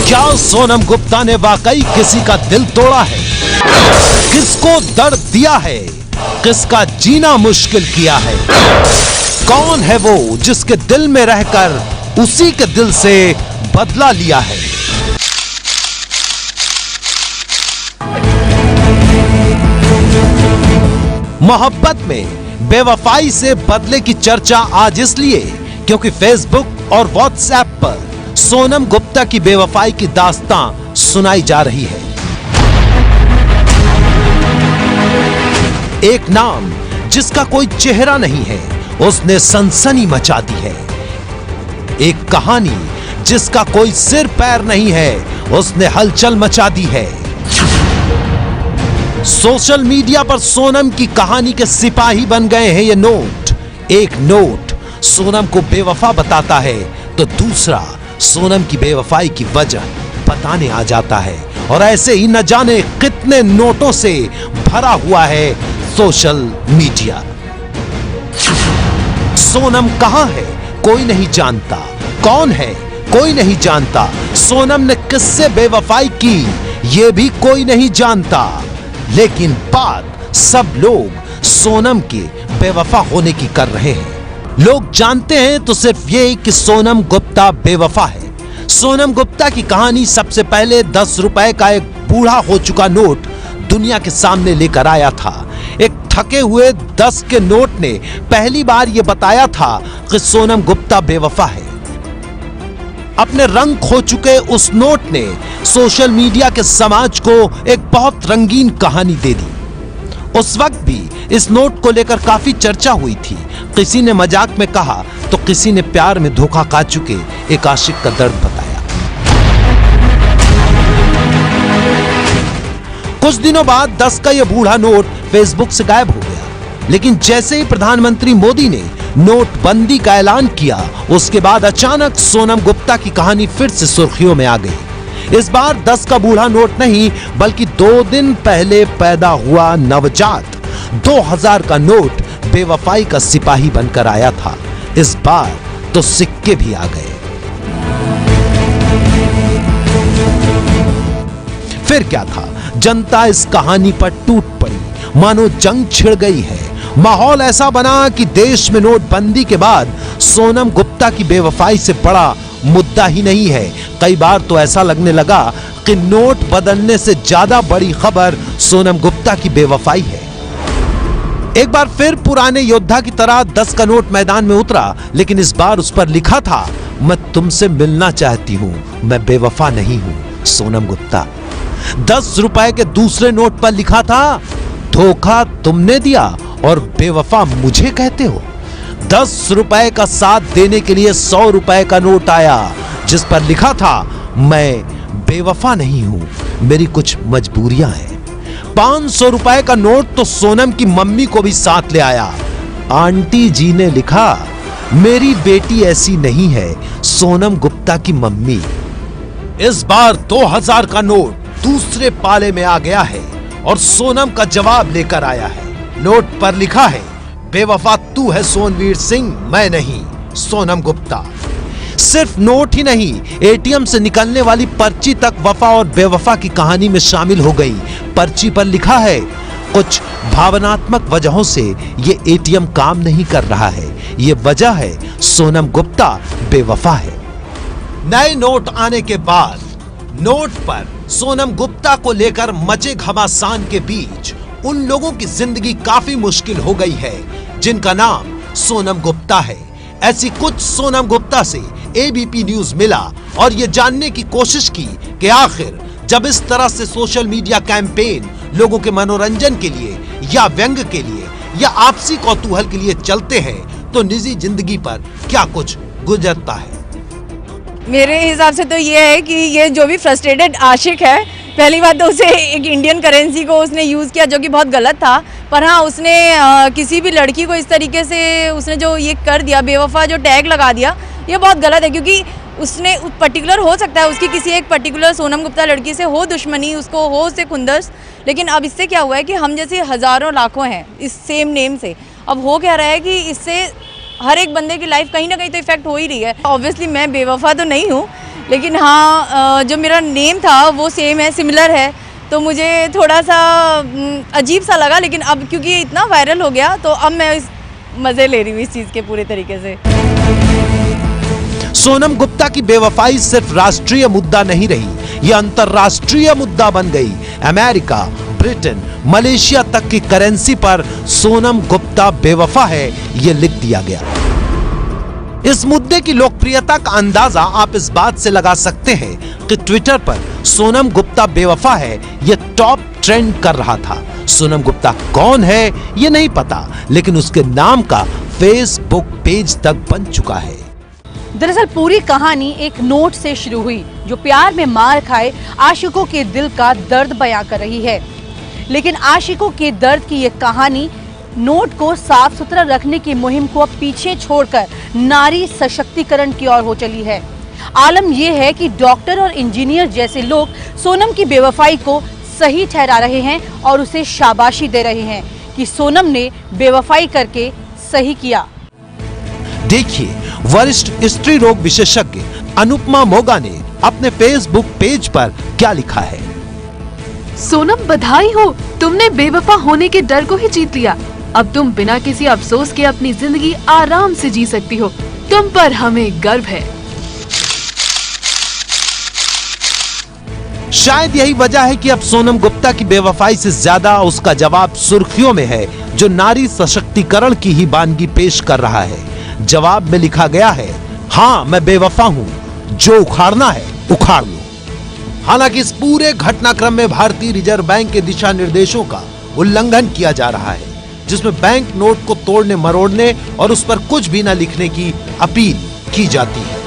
क्या सोनम गुप्ता ने वाकई किसी का दिल तोड़ा है? किसको दर्द दिया है? किसका जीना मुश्किल किया है? कौन है वो जिसके दिल में रहकर उसी के दिल से बदला लिया है? मोहब्बत में बेवफाई से बदले की चर्चा आज इसलिए क्योंकि फेसबुक और व्हाट्सएप पर सोनम गुप्ता की बेवफाई की दास्तां सुनाई जा रही है। एक नाम जिसका कोई चेहरा नहीं है, उसने सनसनी मचा दी है। एक कहानी जिसका कोई सिर पैर नहीं है, उसने हलचल मचा दी है। सोशल मीडिया पर सोनम की कहानी के सिपाही बन गए हैं ये नोट। एक नोट सोनम को बेवफा बताता है तो दूसरा सोनम की बेवफाई की वजह बताने आ जाता है। और ऐसे ही न जाने कितने नोटों से भरा हुआ है सोशल मीडिया। सोनम कहां है कोई नहीं जानता, कौन है कोई नहीं जानता, सोनम ने किससे बेवफाई की ये भी कोई नहीं जानता। लेकिन बात सब लोग सोनम के बेवफा होने की कर रहे हैं। लोग जानते हैं तो सिर्फ ये कि सोनम गुप्ता बेवफा है। सोनम गुप्ता की कहानी सबसे पहले 10 रुपए का एक बूढ़ा हो चुका नोट दुनिया के सामने लेकर आया था। एक थके हुए 10 के नोट ने पहली बार यह बताया था कि सोनम गुप्ता बेवफा है। अपने रंग खो चुके उस नोट ने सोशल मीडिया के समाज को एक बहुत रंगीन कहानी दे दी। उस वक्त भी इस नोट को लेकर काफी चर्चा हुई थी। किसी ने मजाक में कहा तो किसी ने प्यार में धोखा खा चुके एक आशिक का दर्द बताया। कुछ दिनों बाद 10 का यह बूढ़ा नोट फेसबुक से गायब हो गया। लेकिन जैसे ही प्रधानमंत्री मोदी ने नोटबंदी का ऐलान किया, उसके बाद अचानक सोनम गुप्ता की कहानी फिर से सुर्खियों में आ गई। इस बार 10 का बूढ़ा नोट नहीं बल्कि 2 दिन पहले पैदा हुआ नवजात 2000 का नोट बेवफाई का सिपाही बनकर आया था। इस बार तो सिक्के भी आ गए। फिर क्या था, जनता इस कहानी पर टूट पड़ी, मानो जंग छिड़ गई है। माहौल ऐसा बना कि देश में नोटबंदी के बाद सोनम गुप्ता की बेवफाई से बड़ा मुद्दा ही नहीं है। कई बार तो ऐसा लगने लगा कि नोट बदलने से ज्यादा बड़ी खबर सोनम गुप्ता की बेवफाई है। एक बार फिर पुराने योद्धा की तरह 10 का नोट मैदान में उतरा, लेकिन इस बार उस पर लिखा था, मैं तुमसे मिलना चाहती हूं, मैं बेवफा नहीं हूं सोनम गुप्ता। 10 रुपए के दूसरे नोट पर लिखा था, धोखा तुमने दिया और बेवफा मुझे कहते हो। 10 रुपए का साथ देने के लिए 100 रुपए का नोट आया जिस पर लिखा था, मैं बेवफा नहीं हूं, मेरी कुछ मजबूरियां हैं। 500 रुपए का नोट तो सोनम की मम्मी को भी साथ ले आया। आंटी जी ने लिखा, मेरी बेटी ऐसी नहीं है सोनम गुप्ता की मम्मी। इस बार 2000 का नोट दूसरे पाले में आ गया है और सोनम का जवाब लेकर आया है। नोट पर लिखा है, बेवफा तू है सोनवीर सिंह, मैं नहीं सोनम गुप्ता। सिर्फ नोट ही नहीं, एटीएम से निकलने वाली पर्ची तक वफा और बेवफा की कहानी में शामिल हो गई। पर्ची पर लिखा है, कुछ भावनात्मक वजहों से ये एटीएम काम नहीं कर रहा है, ये वजह है सोनम गुप्ता बेवफा है। नए नोट आने के बाद नोट पर सोनम गुप्ता को लेकर मचे घमासान के बीच उन लोगों की जिंदगी काफी मुश्किल हो गई है जिनका नाम सोनम गुप्ता है। ऐसी कुछ सोनम गुप्ता से एबीपी न्यूज मिला और ये जानने की कोशिश की कि आखिर जब इस तरह से सोशल मीडिया कैंपेन लोगों के मनोरंजन के लिए या व्यंग के लिए या आपसी कौतूहल के लिए चलते हैं तो निजी जिंदगी पर क्या कुछ गुजरता है। मेरे हिसाब से तो ये है कि ये जो भी फ्रस्ट्रेटेड आशिक है, पहली बात तो उसे एक इंडियन करेंसी को उसने यूज़ किया जो कि बहुत गलत था। पर हाँ, उसने किसी भी लड़की को इस तरीके से उसने जो ये कर दिया, बेवफा जो टैग लगा दिया, ये बहुत गलत है। क्योंकि उसने पर्टिकुलर हो सकता है उसकी किसी एक पर्टिकुलर सोनम गुप्ता लड़की से हो दुश्मनी, उसको हो उससे खुंदस, लेकिन अब इससे क्या हुआ है कि हम जैसे हज़ारों लाखों हैं इस सेम नेम से, अब हो क्या रहा है कि इससे हर एक बंदे की लाइफ कहीं ना कहीं तो इफेक्ट हो ही रही है। ऑब्वियसली मैं बेवफा तो नहीं हूँ, लेकिन हाँ जो मेरा नेम था वो सेम है, सिमिलर है, तो मुझे थोड़ा सा अजीब सा लगा। लेकिन अब क्योंकि ये इतना वायरल हो गया तो अब मैं मज़े ले रही हूँ इस चीज़ के पूरे तरीके से। सोनम गुप्ता की बेवफाई सिर्फ राष्ट्रीय मुद्दा नहीं रही, यह अंतरराष्ट्रीय मुद्दा बन गई। अमेरिका, ब्रिटेन, मलेशिया तक की करेंसी पर सोनम गुप्ता बेवफा है, यह लिख दिया गया। इस मुद्दे की लोकप्रियता का अंदाजा आप इस बात से लगा सकते हैं कि ट्विटर पर सोनम गुप्ता बेवफा है यह टॉप ट्रेंड कर रहा था। सोनम गुप्ता कौन है यह नहीं पता, लेकिन उसके नाम का फेसबुक पेज तक बन चुका है। दरअसल पूरी कहानी एक नोट से शुरू हुई जो प्यार में मार खाए आशिकों के दिल का दर्द बयां कर रही है। लेकिन आशिकों के दर्द की ये कहानी नोट को साफ सुथरा रखने की मुहिम को अब पीछे छोड़कर नारी सशक्तिकरण की ओर हो चली है। आलम यह है कि डॉक्टर और इंजीनियर जैसे लोग सोनम की बेवफाई को सही ठहरा रहे हैं और उसे शाबाशी दे रहे हैं कि सोनम ने बेवफाई करके सही किया। देखिए, वरिष्ठ स्त्री रोग विशेषज्ञ अनुपमा मोगा ने अपने फेसबुक पेज पर क्या लिखा है। सोनम बधाई हो, तुमने बेवफा होने के डर को ही जीत लिया। अब तुम बिना किसी अफसोस के अपनी जिंदगी आराम से जी सकती हो। तुम पर हमें गर्व है। शायद यही वजह है कि अब सोनम गुप्ता की बेवफाई से ज्यादा उसका जवाब सुर्खियों में है, जो नारी सशक्तिकरण की ही वानगी पेश कर रहा है। जवाब में लिखा गया है, हाँ मैं बेवफा हूं, जो उखाड़ना है उखाड़ लो। हालांकि इस पूरे घटनाक्रम में भारतीय रिजर्व बैंक के दिशा निर्देशों का उल्लंघन किया जा रहा है, जिसमें बैंक नोट को तोड़ने मरोड़ने और उस पर कुछ भी न लिखने की अपील की जाती है।